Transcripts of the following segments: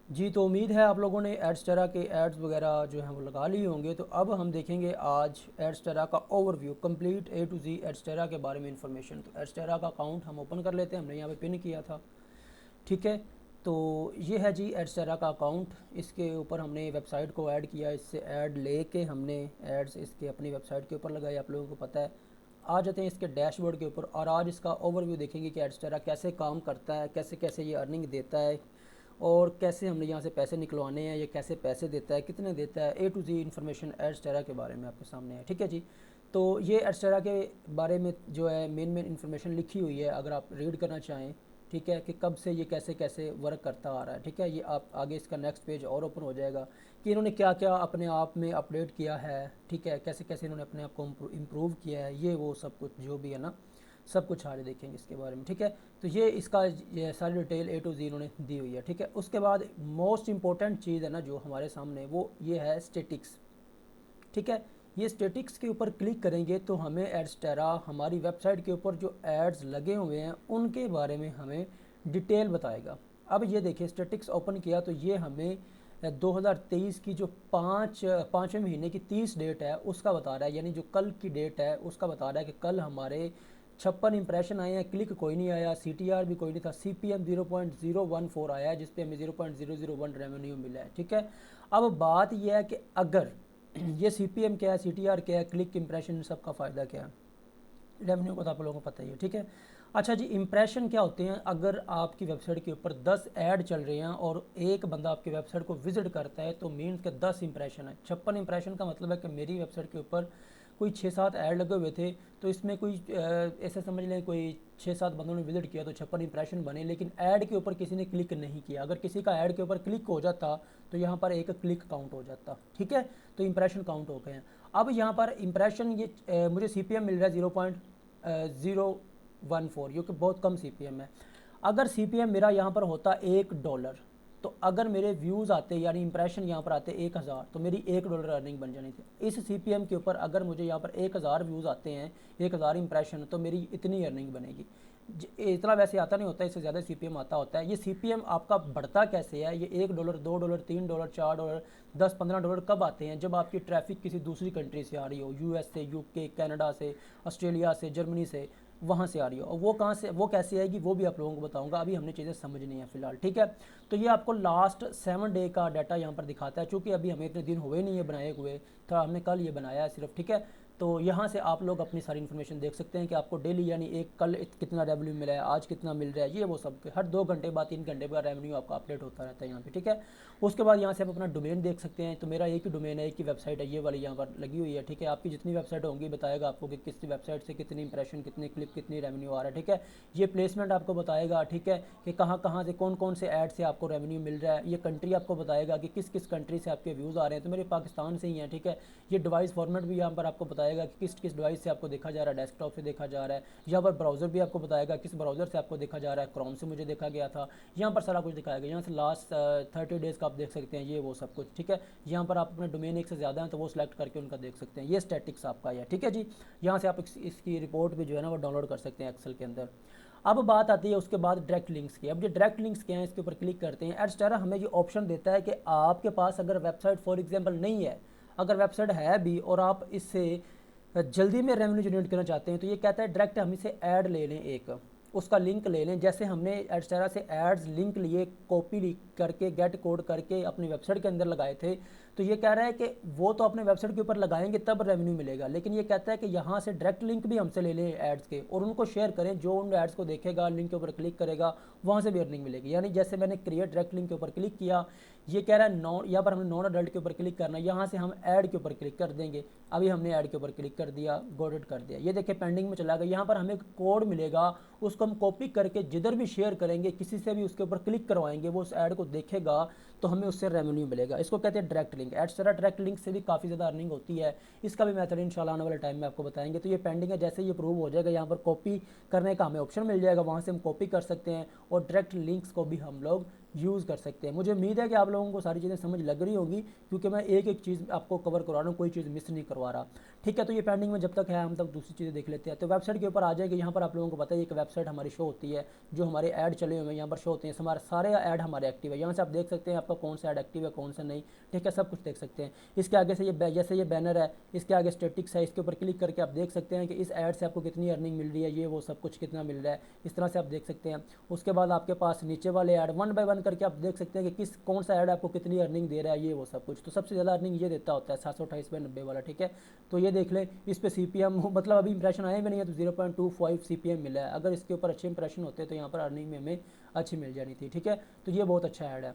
जी, तो उम्मीद है आप लोगों ने एडस्टेरा के एड्स वगैरह जो हैं वो लगा लिए होंगे। तो अब हम देखेंगे आज एडस्टेरा का overview, complete A to Z Adsterra के बारे में इंफॉर्मेशन। तो एडस्टेरा का अकाउंट हम ओपन कर लेते हैं, हमने यहाँ पे पिन किया था। ठीक है, तो ये है जी एडस्टेरा का अकाउंट। इसके ऊपर हमने वेबसाइट को ऐड किया, इससे ऐड लेके हमने एड्स इसके अपनी वेबसाइट के ऊपर लगाए, आप लोगों को पता है। आ जाते हैं इसके डैशबोर्ड के ऊपर और आज इसका ओवरव्यू देखेंगे कि एडस्टेरा कैसे काम करता है, कैसे कैसे ये अर्निंग देता है और कैसे हमने यहाँ से पैसे निकलवाने हैं, ये कैसे पैसे देता है, कितने देता है। ए टू जी इन्फॉर्मेशन एडस्टेरा के बारे में आपके सामने है। ठीक है जी, तो ये एडस्टेरा के बारे में जो है मेन मेन इन्फॉर्मेशन लिखी हुई है, अगर आप रीड करना चाहें। ठीक है, कि कब से ये कैसे कैसे वर्क करता आ रहा है। ठीक है, ये आप आगे इसका नेक्स्ट पेज और ओपन हो जाएगा कि इन्होंने क्या क्या अपने आप में अपडेट किया है। ठीक है, कैसे कैसे इन्होंने अपने आप को इम्प्रूव किया है, ये वो सब कुछ जो भी है ना, सब कुछ आज देखेंगे इसके बारे में। ठीक है, तो ये इसका ये सारी डिटेल ए टू जी इन्होंने दी हुई है। ठीक है, उसके बाद मोस्ट इंपॉर्टेंट चीज़ है ना जो हमारे सामने, वो ये है स्टेटिक्स। ठीक है, ये स्टेटिक्स के ऊपर क्लिक करेंगे तो हमें एडस्टेरा हमारी वेबसाइट के ऊपर जो एड्स लगे हुए हैं उनके बारे में हमें डिटेल बताएगा। अब ये देखिए, स्टेटिक्स ओपन किया तो ये हमें 2023 की जो पाँचवें महीने की 30 डेट है उसका बता रहा है, यानी जो कल की डेट है उसका बता रहा है कि कल हमारे 56 इंप्रेशन आए हैं, क्लिक कोई नहीं आया, CTR भी कोई नहीं था, CPM 0.014 आया है जिसपे हमें 0.001 रेवेन्यू मिला है। ठीक है, अब बात यह है कि अगर ये CPM क्या है, CTR क्या है, क्लिक इंप्रेशन, इन सब का फ़ायदा क्या है, रेवेन्यू को तो आप लोगों को पता ही है। ठीक है, अच्छा जी, इंप्रेशन क्या होते हैं। अगर आपकी वेबसाइट के ऊपर 10 ऐड चल रहे हैं और एक बंदा आपकी वेबसाइट को विजिट करता है तो मीन्स के 10 इंप्रेशन है। 56 इंप्रेशन का मतलब है कि मेरी वेबसाइट के ऊपर कोई 6-7 ऐड लगे हुए थे, तो इसमें कोई ऐसे समझ लें कोई 6-7 बंदों ने विजिट किया तो 56 इंप्रेशन बने, लेकिन ऐड के ऊपर किसी ने क्लिक नहीं किया। अगर किसी का ऐड के ऊपर क्लिक हो जाता तो यहाँ पर एक क्लिक काउंट हो जाता। ठीक है, तो इंप्रेशन काउंट हो गए हैं। अब यहाँ पर इंप्रेशन ये मुझे CPM मिल रहा है 0.014, जो कि बहुत कम CPM है। अगर CPM मेरा यहाँ पर होता $1, तो अगर मेरे व्यूज़ आते यानी इंप्रेशन यहाँ पर आते 1000, तो मेरी $1 अर्निंग बन जानी थी। इस CPM के ऊपर अगर मुझे यहाँ पर 1000 व्यूज़ आते हैं, 1000 इंप्रेशन, तो मेरी इतनी अर्निंग बनेगी। इतना वैसे आता नहीं होता, इससे ज़्यादा CPM आता होता है। ये CPM आपका बढ़ता कैसे है, ये $1, $2, $3, $4, $10, $15 कब आते हैं, जब आपकी ट्रैफिक किसी दूसरी कंट्री से आ रही हो, US से, UK, कनाडा से, ऑस्ट्रेलिया से, जर्मनी से, वहाँ से आ रही हो। और वो कहाँ से, वो कैसे आएगी, वो भी आप लोगों को बताऊंगा। अभी हमने चीज़ें समझनी है फिलहाल। ठीक है, तो ये आपको लास्ट 7 डे का डाटा यहाँ पर दिखाता है, चूँकि अभी हमें इतने दिन हुए नहीं है बनाए हुए, तो हमने कल ये बनाया है सिर्फ। ठीक है, तो यहाँ से आप लोग अपनी सारी इन्फॉर्मेशन देख सकते हैं कि आपको डेली यानी एक कल कितना रेवेन्यू मिला है, आज कितना मिल रहा है, ये वो सब हर 2 घंटे बाद 3 घंटे बाद रेवेन्यू आपका अपडेट होता रहता है यहाँ पे। ठीक है, उसके बाद यहाँ से आप अपना डोमेन देख सकते हैं। तो मेरा एक ही डोमेन है, एक ही वेबसाइट है, ये वाली यहाँ पर लगी हुई है। ठीक है, आपकी जितनी वेबसाइट होंगी बताएगा आपको कि किस वेबसाइट से कितनी इंप्रेशन, कितने क्लिक, कितनी रेवेन्यू आ रहा है। ठीक है, ये प्लेसमेंट आपको बताएगा। ठीक है, कि कहाँ कहाँ से कौन कौन से ऐड से आपको रेवेन्यू मिल रहा है। ये कंट्री आपको बताएगा कि किस किस कंट्री से आपके व्यूज़ आ रहे हैं, तो मेरे पाकिस्तान से ही हैं। ठीक है, ये डिवाइस फॉर्मेट भी यहाँ पर आपको बताएगा कि किस किस डिवाइस से आपको देखा जा रहा है, डेस्कटॉप से देखा जा रहा है। यहाँ पर ब्राउज़र भी आपको बताएगा किस ब्राउज़र से आपको देखा जा रहा है, क्रोम से मुझे देखा गया था। यहाँ पर सारा कुछ दिखाएगा, यहाँ से लास्ट 30 डेज़ का आप देख सकते हैं, ये वो सब कुछ। ठीक है, यहाँ पर आप अपने डोमेन एक से ज़्यादा हैं तो वो सिलेक्ट करके उनका देख सकते हैं। ये स्टैटिक्स आपका है। ठीक है जी, यहाँ से आप इसकी रिपोर्ट भी जो है ना वो डाउनलोड कर सकते हैं एक्सेल के अंदर। अब बात आती है उसके बाद डायरेक्ट लिंक्स की। अब ये डायरेक्ट लिंक्स क्या हैं, इसके ऊपर क्लिक करते हैं। एडस्टेरा हमें ये ऑप्शन देता है कि आपके पास अगर वेबसाइट फॉर एग्जांपल नहीं है, अगर वेबसाइट है भी और आप इससे जल्दी में रेवेन्यू जनरेट करना चाहते हैं, तो ये कहता है डायरेक्ट हम इसे ऐड ले लें, एक उसका लिंक ले लें। जैसे हमने एडस्टेरा से एड्स लिंक लिए, कॉपी करके गेट कोड करके अपनी वेबसाइट के अंदर लगाए थे, तो ये कह रहा है कि वो तो अपने वेबसाइट के ऊपर लगाएंगे तब रेवेन्यू मिलेगा, लेकिन ये कहता है कि यहाँ से डायरेक्ट लिंक भी हमसे ले लें एड्स के और उनको शेयर करें। जो उन एड्स को देखेगा, लिंक के ऊपर क्लिक करेगा, वहाँ से भी अर्निंग मिलेगी। यानी जैसे मैंने क्रिएट डायरेक्ट लिंक के ऊपर क्लिक किया, ये कह रहा है नॉन, यहाँ पर हमने नॉन अडल्ट के ऊपर क्लिक करना है, यहाँ से हम ऐड के ऊपर क्लिक कर देंगे। अभी हमने ऐड के ऊपर क्लिक कर दिया, गॉट इट कर दिया, ये देखिए पेंडिंग में चला गया। यहाँ पर हमें कोड मिलेगा, उसको हम कॉपी करके जिधर भी शेयर करेंगे, किसी से भी उसके ऊपर क्लिक करवाएंगे, वो उस ऐड को देखेगा तो हमें उससे रेवेन्यू मिलेगा। इसको कहते हैं direct link. Adsterra direct link से भी काफ़ी ज़्यादा अर्निंग होती है, इसका भी मेथड इंशाल्लाह आने वाले टाइम में आपको बताएंगे। तो ये पेंडिंग है, जैसे ये प्रूव हो जाएगा यहाँ पर कॉपी करने का हमें ऑप्शन मिल जाएगा, वहाँ से हम कॉपी कर सकते हैं और डायरेक्ट लिंक्स को भी हम लोग यूज़ कर सकते हैं। मुझे उम्मीद है कि आप लोगों को सारी चीज़ें समझ लग रही होगी, क्योंकि मैं एक एक चीज़ आपको कवर करवा रहा हूँ, कोई चीज़ मिस नहीं करवा रहा। ठीक है। तो ये पेंडिंग में जब तक है हम तब दूसरी चीज़ें देख लेते हैं। तो वेबसाइट के ऊपर आ जाएगी, यहाँ पर आप लोगों को पता है एक वेबसाइट हमारी शो होती है, जो हमारे ऐड चले हुए हैं यहाँ पर शो होते हैं, हमारे सारे ऐड हमारे एक्टिव है। यहाँ से आप देख सकते हैं आपका कौन सा ऐड एक्टिव है कौन सा नहीं, ठीक है, सब कुछ देख सकते हैं। इसके आगे से ये जैसे ये बैनर है, इसके आगे स्टेटिक्स है, इसके ऊपर क्लिक करके आप देख सकते हैं कि इस ऐड से आपको कितनी अर्निंग मिल रही है, ये वो सब कुछ कितना मिल रहा है, इस तरह से आप देख सकते हैं। उसके बाद आपके पास नीचे वाले ऐड वन बाय वन करके आप देख सकते हैं कि किस कौन सा ऐड आपको कितनी अर्निंग दे रहा है, ये वो सब कुछ। तो सबसे ज़्यादा अर्निंग ये देता होता है 728/90 वाला, ठीक है। तो ये देख लें, इस पे CPM मतलब अभी इंप्रेशन आए भी नहीं है तो 0.25 CPM मिला है। अगर इसके ऊपर अच्छे इंप्रेशन होते तो यहाँ पर अर्निंग में हमें अच्छी मिल जानी थी, ठीक है। तो ये बहुत अच्छा ऐड है।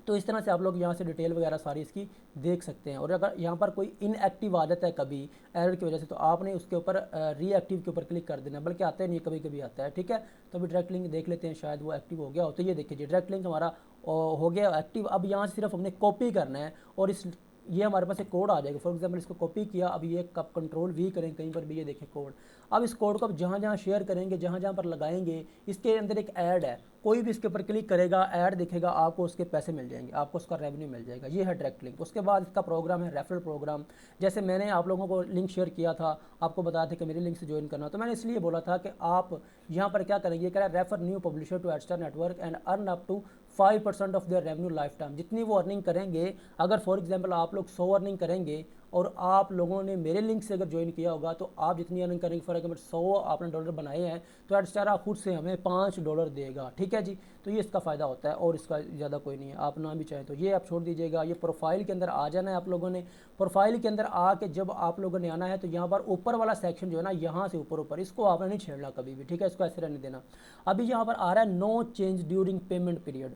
तो इस तरह से आप लोग यहाँ से डिटेल वगैरह सारी इसकी देख सकते हैं। और अगर यहाँ पर कोई इनएक्टिव आ जाता है कभी एरर की वजह से, तो आपने उसके ऊपर रीएक्टिव के ऊपर क्लिक कर देना, बल्कि आता ही नहीं, कभी कभी आता है, ठीक है। तो अभी डायरेक्ट लिंक देख लेते हैं, शायद वो एक्टिव हो गया हो। तो ये देखिए जी, डायरेक्ट लिंक हमारा हो गया एक्टिव। अब यहाँ से सिर्फ हमने कॉपी करना है और इस ये हमारे पास एक कोड आ जाएगा। फॉर एग्जाम्पल इसको कॉपी किया, अब ये कब कंट्रोल V करें कहीं पर भी, ये देखें कोड। अब इस कोड को अब जहाँ जहाँ शेयर करेंगे, जहाँ जहाँ पर लगाएंगे, इसके अंदर एक ऐड है, कोई भी इसके ऊपर क्लिक करेगा, ऐड दिखेगा, आपको उसके पैसे मिल जाएंगे, आपको उसका रेवेन्यू मिल जाएगा। ये है डायरेक्ट लिंक। उसके बाद इसका प्रोग्राम है रेफरल प्रोग्राम। जैसे मैंने आप लोगों को लिंक शेयर किया था, आपको बताया था कि मेरी लिंक से ज्वाइन करना, तो मैंने इसलिए बोला था कि आप यहाँ पर क्या करेंगे, कह रहा है refer new publisher to Adstar network and earn up to 5% of their revenue lifetime. जितनी वो अर्निंग करेंगे, अगर फॉर एग्जांपल आप लोग 100 अर्निंग करेंगे और आप लोगों ने मेरे लिंक से अगर ज्वाइन किया होगा, तो आप जितनी अर्निंग करेंगे, फॉर एग्जाम्पल 100 आपने डॉलर बनाए हैं, तो एडस्टारा खुद से हमें $5 देगा, ठीक है जी। तो ये इसका फ़ायदा होता है और इसका ज़्यादा कोई नहीं है। आप ना भी चाहें तो ये आप छोड़ दीजिएगा। ये प्रोफाइल के अंदर आ जाना है आप लोगों ने। प्रोफाइल के अंदर आके जब आप लोगों ने आना है, तो यहाँ पर ऊपर वाला सेक्शन जो है ना, यहाँ से ऊपर ऊपर, इसको आपने नहीं छेड़ना कभी भी, ठीक है, इसको ऐसे रहने देना। अभी यहाँ पर आ रहा है no change during payment period.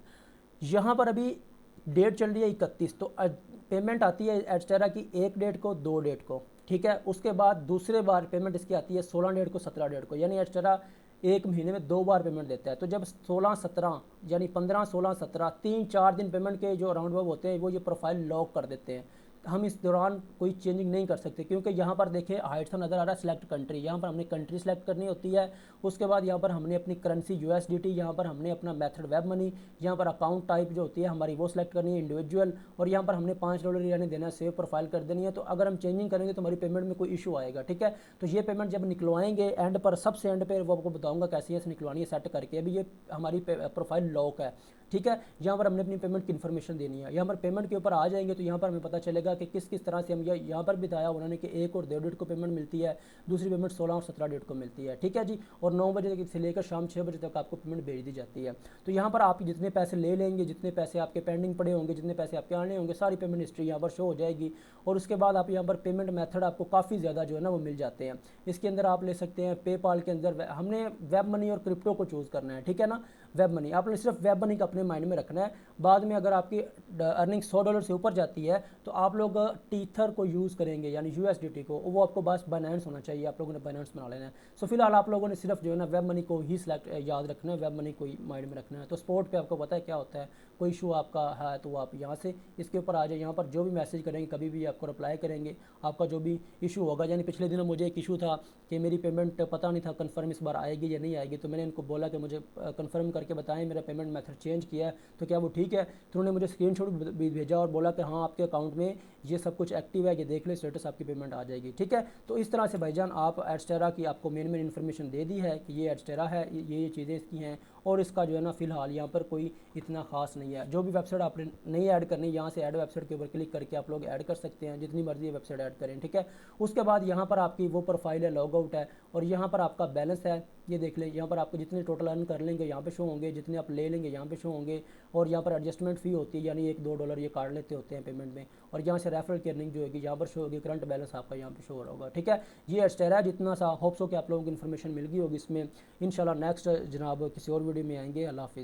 यहाँ पर अभी डेट चल रही है 31, तो पेमेंट आती है एडस्टेरा की 1 डेट को, 2 डेट को, ठीक है। उसके बाद दूसरे बार पेमेंट इसकी आती है 16 डेट को, 17 डेट को, यानी एडस्टेरा एक महीने में 2 बार पेमेंट देता है। तो जब 16-17 यानी 15-16-17 3-4 दिन पेमेंट के जो राउंड होते हैं, वो ये प्रोफाइल लॉक कर देते हैं। हम इस दौरान कोई चेंजिंग नहीं कर सकते, क्योंकि यहाँ पर देखिए हाइट सा नज़र आ रहा है सिलेक्ट कंट्री, यहाँ पर हमने कंट्री सेलेक्ट करनी होती है। उसके बाद यहाँ पर हमने अपनी करेंसी USDT, यहाँ पर हमने अपना मेथड वेब मनी, यहाँ पर अकाउंट टाइप जो होती है हमारी वो सिलेक्ट करनी है इंडिविजुअल, और यहाँ पर हमने $5 यानी देना, सेव प्रोफाइल कर देनी है। तो अगर हम चेंजिंग करेंगे तो हमारी पेमेंट में कोई इशू आएगा, ठीक है। तो ये पेमेंट जब निकलवाएंगे एंड पर, सबसे एंड पर वो आपको बताऊँगा कैसे ऐसे निकलवानी है सेट करके। अभी ये हमारी प्रोफाइल लॉक है, ठीक है। यहाँ पर हमने अपनी पेमेंट की इन्फॉर्मेशन देनी है। यहाँ पर पेमेंट के ऊपर आ जाएंगे तो यहाँ पर हमें पता चलेगा कि किस किस तरह से हम यहाँ पर बताया उन्होंने कि 1 और 2 डेट को पेमेंट मिलती है, दूसरी पेमेंट 16 और 17 डेट को मिलती है, ठीक है जी। और 9 बजे से लेकर शाम 6 बजे तक आपको पेमेंट भेज दी जाती है। तो यहाँ पर आप जितने पैसे ले लेंगे, जितने पैसे आपके पेंडिंग पड़े होंगे, जितने पैसे आपके आने होंगे, सारी पेमेंट हिस्ट्री यहाँ पर शो हो जाएगी। और उसके बाद आप यहाँ पर पेमेंट मेथड आपको काफ़ी ज़्यादा जो है ना वो मिल जाते हैं। इसके अंदर आप ले सकते हैं पेपाल के अंदर, हमने वेब मनी और क्रिप्टो को चूज़ करना है, ठीक है ना। वेब मनी आपने सिर्फ वेब मनी का अपने माइंड में रखना है। बाद में अगर आपकी अर्निंग $100 से ऊपर जाती है, तो आप लोग टीथर को यूज़ करेंगे, यानी USDT को, वो आपको बस बाइनेंस होना चाहिए, आप लोगों ने बाइनेंस बना लेना है। सो फिलहाल आप लोगों ने सिर्फ जो है ना वेब मनी को ही सिलेक्ट याद रखना है, वेब मनी को ही माइंड में रखना है। तो स्पोर्ट पे आपको पता है क्या होता है, कोई इशू आपका है तो आप यहाँ से इसके ऊपर आ जाए, यहाँ पर जो भी मैसेज करेंगे कभी भी आपको रिप्लाई करेंगे। आपका जो भी इशू होगा, यानी पिछले दिनों मुझे एक इशू था कि मेरी पेमेंट पता नहीं था कन्फर्म इस बार आएगी या नहीं आएगी, तो मैंने इनको बोला कि मुझे कन्फर्म करके बताएं, मेरा पेमेंट मेथड चेंज किया है तो क्या वो ठीक है। तो उन्होंने मुझे स्क्रीनशॉट भी भेजा और बोला कि हाँ आपके अकाउंट में ये सब कुछ एक्टिव है, ये देख ले स्टेटस, आपकी पेमेंट आ जाएगी, ठीक है। तो इस तरह से भाईजान आप एडस्टेरा की आपको मेन इन्फॉर्मेशन दे दी है कि ये एडस्टेरा है, ये चीज़ें इसकी हैं, और इसका जो है ना फिलहाल यहाँ पर कोई इतना खास नहीं है। जो भी वेबसाइट आपने नहीं ऐड करनी, यहाँ से ऐड वेबसाइट के ऊपर क्लिक करके आप लोग ऐड कर सकते हैं, जितनी मर्जी वेबसाइट ऐड करें, ठीक है। उसके बाद यहाँ पर आपकी वो प्रोफाइल है, लॉग आउट है, और यहाँ पर आपका बैलेंस है, ये देख लें। यहाँ पर आपको जितने टोटल अर्न कर लेंगे यहाँ पे शो होंगे, जितने आप ले लेंगे यहाँ पे शो होंगे। और यहाँ पर एडजस्टमेंट फ़ी होती है, यानी $1-2 ये काट लेते होते हैं पेमेंट में। और यहाँ से रेफरल की अर्निंग जो होगी यहाँ पर शो होगी, करंट बैलेंस आपका यहाँ पे शो हो रहा होगा, ठीक है। ये एडस्टेरा है जितना सा, होप्स हो कि आप लोगों को इन्फॉर्मेशन मिल गई होगी इसमें। इंशाल्लाह नेक्स्ट जनाब किसी और वीडियो में आएंगे। अल्लाह हाफिज़।